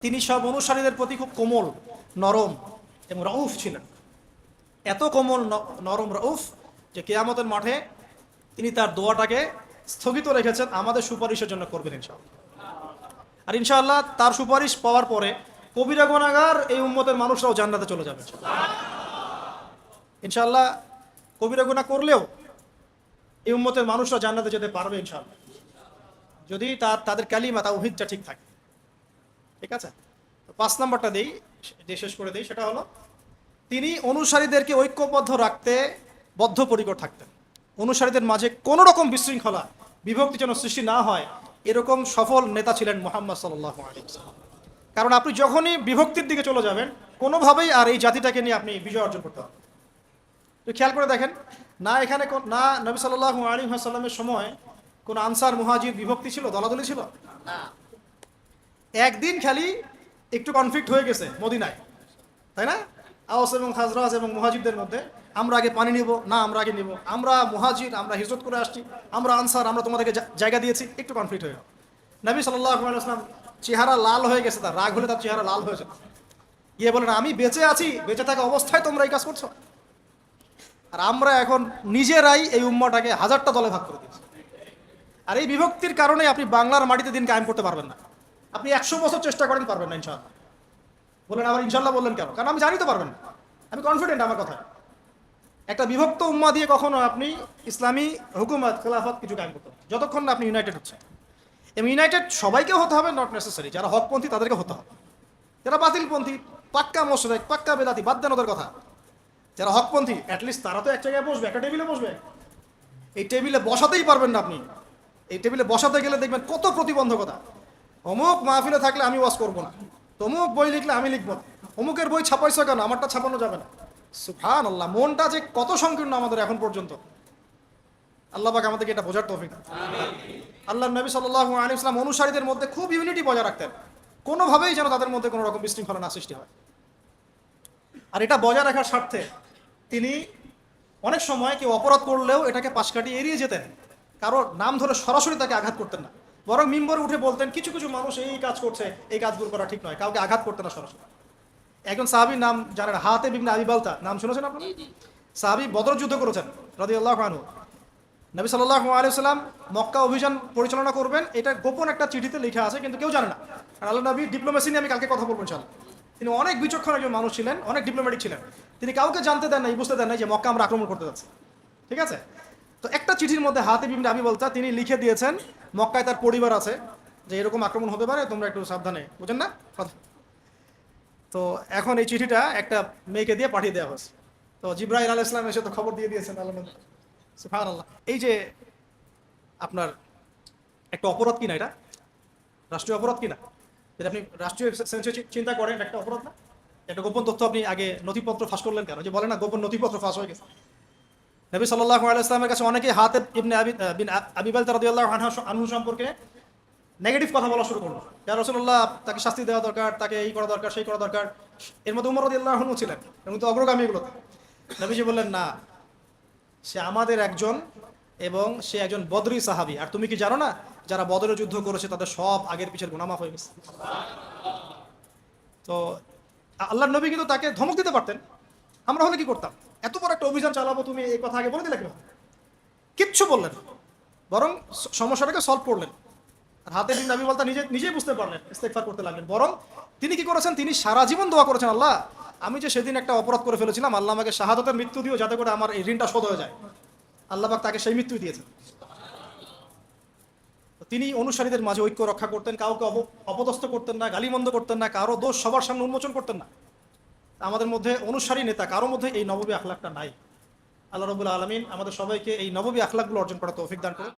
তিনি সব অনুসারীদের প্রতি খুব কোমল, নরম এবং রউফ ছিলেন। এত কোমল, নরম, রউফ যে কিয়ামতের মাঠে তিনি তার দোয়াটাকে স্থগিত রেখেছেন, আমাদের সুপারিশের জন্য করবেন ইনশাআল্লাহ। আর ইনশাআল্লাহ তার সুপারিশ পাওয়ার পরে কবিরা গুনাহগার এই উম্মতের মানুষরাও জান্নাতে চলে যাবে ইনশাআল্লাহ। কবিরা গুনাহ করলেও এই উম্মতের মানুষরা জান্নাতে যেতে পারবে ইনশাআল্লাহ, যদি তাদের কালিমা তাওহীদটা ঠিক থাকে। ঠিক আছে, তো 5 নম্বরটা শেষ করে দেই, সেটা হলো তিনি অনুসারীদেরকে ঐক্যবদ্ধ রাখতে বদ্ধপরিকর থাকতেন। অনুসারীদের মাঝে কোনো রকম বিশৃঙ্খলা, বিভক্তি যেন সৃষ্টি না হয়, এরকম সফল নেতা ছিলেন মুহাম্মদ সাল্লাল্লাহু আলাইহি ওয়াসাল্লাম। কারণ আপনি যখনই বিভক্তির দিকে চলে যাবেন, কোনোভাবেই আর এই জাতিটাকে নিয়ে আপনি বিজয় অর্জন করতে পারবেন। তো খেয়াল করে দেখেন, না এখানে না নবী সাল্লাল্লাহু আলাইহি ওয়াসাল্লামের সময় কোন আনসার মুহাজির বিভক্তি ছিল, দলাদলি ছিল না। একদিন খালি একটু কনফ্লিক্ট হয়ে গেছে মদিনায়, তাই না? আওস এবং খাজরাজ এবং মুহাজিরদের মধ্যে, আমরা আগে পানি নিব না, আমরা আগে নিব, আমরা মুহাজির, আমরা হিজরত করে আসছি, আমরা আনসার, আমরা তোমাদেরকে জায়গা দিয়েছি, একটু কনফ্লিক্ট হয়ে গেল। নবী সাল্লাল্লাহু আলাইহি ওয়াসাল্লাম চেহারা লাল হয়ে গেছে, তার রাগ হলে তার চেহারা লাল হয়েছে, গিয়ে বলেন, আমি বেঁচে আছি, বেঁচে থাকা অবস্থায় তোমরা এই কাজ করছো। আর আমরা এখন নিজেরাই এই উম্মাটাকে হাজারটা দলে ভাগ করে দিয়েছি। আর এই বিভক্তির কারণে আপনি বাংলার মাটিতে দিন কায়েম করতে পারবেন না। আপনি 100 বছর চেষ্টা করেন, পারবেন না ইনশাআল্লাহ। বলেন আবার ইনশাআল্লাহ বললেন কেন? কারণ আমি জানি তো পারবেন না, আমি কনফিডেন্ট আমার কথা। একটা বিভক্ত উম্মা দিয়ে কখনো আপনি ইসলামী হুকুমত, খেলাফত কিছু কায়েম করতে পারবেন যতক্ষণ না আপনি ইউনাইটেড হচ্ছেন। এবং ইউনাইটেড সবাইকেও হতে হবে, নট নেসেসারি। যারা হকপন্থী তাদেরকে হতে হবে, যারা বাতিলপন্থী, পাক্কা মোশরিক, পাক্কা বেদাতি, বাদ দেন ওদের কথা। যারা হকপন্থী অ্যাটলিস্ট তারা তো এক জায়গায় বসবে, একটা টেবিলে বসবে। এই টেবিলে বসাতেই পারবেন না আপনি। এই টেবিলে বসাতে গেলে দেখবেন কত প্রতিবন্ধকতা। অমুক মাহফিলে থাকলে আমি ওয়াজ করবো না, তমুক বই লিখলে আমি লিখবো না, অমুকের বই ছাপাইছো কেন, আমারটা ছাপানো যাবে না। সুবহানাল্লাহ, মনটা যে কত সংকীর্ণ আমাদের এখন পর্যন্ত। আল্লাহ পাক আমাদেরকে এটা বোঝার তৌফিক দান। আল্লাহর নবী সাল্লাল্লাহু আলাইহি ওয়াসাল্লাম অনুসারীদের মধ্যে খুব ইউনিটি বজায় রাখতেন, কোনোভাবেই যেন তাদের মধ্যে কোনো রকম বিশৃঙ্খলা না সৃষ্টি হয়। আর এটা বজায় রাখার স্বার্থে তিনি অনেক সময় কেউ অপরাধ করলেও এটাকে পাশ কাটিয়ে এড়িয়ে যেতেন। কারোর নাম ধরে সরাসরি তাকে আঘাত করতেন না, বরং মিম্বরে উঠে বলতেন, কিছু কিছু মানুষ এই কাজ করছে, এই কাজগুলো করা ঠিক নয়। কাউকে আঘাত করতেন না সরাসরি। একজন সাহাবীর নাম জানেন, হাতেব ইবনে আবি বালতা, নাম শুনেছেন আপনারা? সাহাবী, বদর যুদ্ধ করেছেন রাদিয়াল্লাহু আনহু। নবী সাল্লাল্লাহু আলাইহি ওয়াসাল্লাম মক্কা অভিযান পরিচালনা করবেন, এটা গোপন একটা চিঠিতে লেখা আছে, কিন্তু কেউ জানে না। আর আল্লাহ নবী ডিপ্লোমেসি নিয়ে আমি কালকে কথা বলবো ইনশাআল্লাহ। তিনি অনেক বিচক্ষণ একজন মানুষ ছিলেন, অনেক ডিপ্লোম্যাটিক ছিলেন। তিনি কাউকে জানতে দেন নাই, বুঝতে দেন নাই যে মক্কা আমরা আক্রমণ করতে যাচ্ছি। ঠিক আছে, তো একটা চিঠির মধ্যে হাতেব ইবনে আবি বালতা তিনি লিখে দিয়েছেন, মক্কায় তার পরিবার আছে, যে এরকম আক্রমণ হতে পারে, তোমরা একটু সাবধানে, বুঝেন না কথা। তো এখন এই চিঠিটা একটা মেয়েকে দিয়ে পাঠিয়ে দেওয়া হয়েছে। তো জিবরাইল আলাইহিস সালাম এসে তো খবর দিয়ে দিয়েছেন আল্লাহ নবী। সুবহানাল্লাহ, এই যে আপনার একটা অপরাধ কিনা, এটা রাষ্ট্রীয় অপরাধ কিনা, যদি আপনি রাষ্ট্রীয় সেন্সে চিন্তা করেন, একটা অপরাধ না? একটা গোপন তথ্য আপনি আগে নথিপত্র ফাঁস করলেন কেন? যে বলে না, গোপন নথিপত্র ফাঁস হয়ে গেছে। নবী সাল্লাল্লাহু আলাইহি ওয়াসাল্লামের কাছে অনেকে হাতেব ইবনে আবি বালতা রাদিয়াল্লাহু আনহু সম্পর্কে নেগেটিভ কথা বলা শুরু করলো। ইয়া রাসূলুল্লাহ, তাকে শাস্তি দেওয়া দরকার, তাকে এই করা দরকার, সেই করা দরকার। এর মধ্যে উমর রাদিয়াল্লাহু আনহু ছিলেন, এবং তো অগ্রগামী এগুলোতে। নবীজি বললেন, না, সে আমাদের একজন, এবং সে একজন বদরি সাহাবী। আর তুমি কি জানো না, যারা বদরে যুদ্ধ করেছে তাদের সব আগের পিছের গুনাহ মাফ হয়ে গেছে। তো আল্লাহর নবী কিন্তু তাকে ধমক দিতে পারতেন। আমরা হলে কি করতাম? এত বড় একটা অভিযান চালাবো, তুমি এই কথা আগে বলে দিলে কেন? কিচ্ছু বললেন, বরং সমস্যাটাকে সলভ করলেন। আর হাতেব ইবনে আবি বালতা নিজেই বুঝতে পারলেন, ইস্তেগফার করতে লাগলেন। বরং তিনি কি করেছেন, তিনি সারা জীবন দোয়া করেছেন, আল্লাহ, আমি যে সেদিন একটা অপরাধ করে ফেলেছিলাম, আল্লাহ আমাকে শাহাদাতের মৃত্যু দিও, যাতে করে আমার এই ঋণটা শোধ হয়ে যায়। আল্লাহ পাক তাকে সেই মৃত্যুই দিয়েছেন। তিনি অনুসারীদের মাঝে ঐক্য রক্ষা করতেন, কাউকে অপদস্থ করতেন না, গালিমন্দ করতেন না, কারো দোষ সবার সামনে উন্মোচন করতেন না। আমাদের মধ্যে অনুসারী নেতা কারো মধ্যে এই নববী আখলাকটা নাই। আল্লাহ রাব্বুল আলামিন আমাদের সবাইকে এই নববী আখলাকগুলো অর্জন করার তৌফিক দান করুন।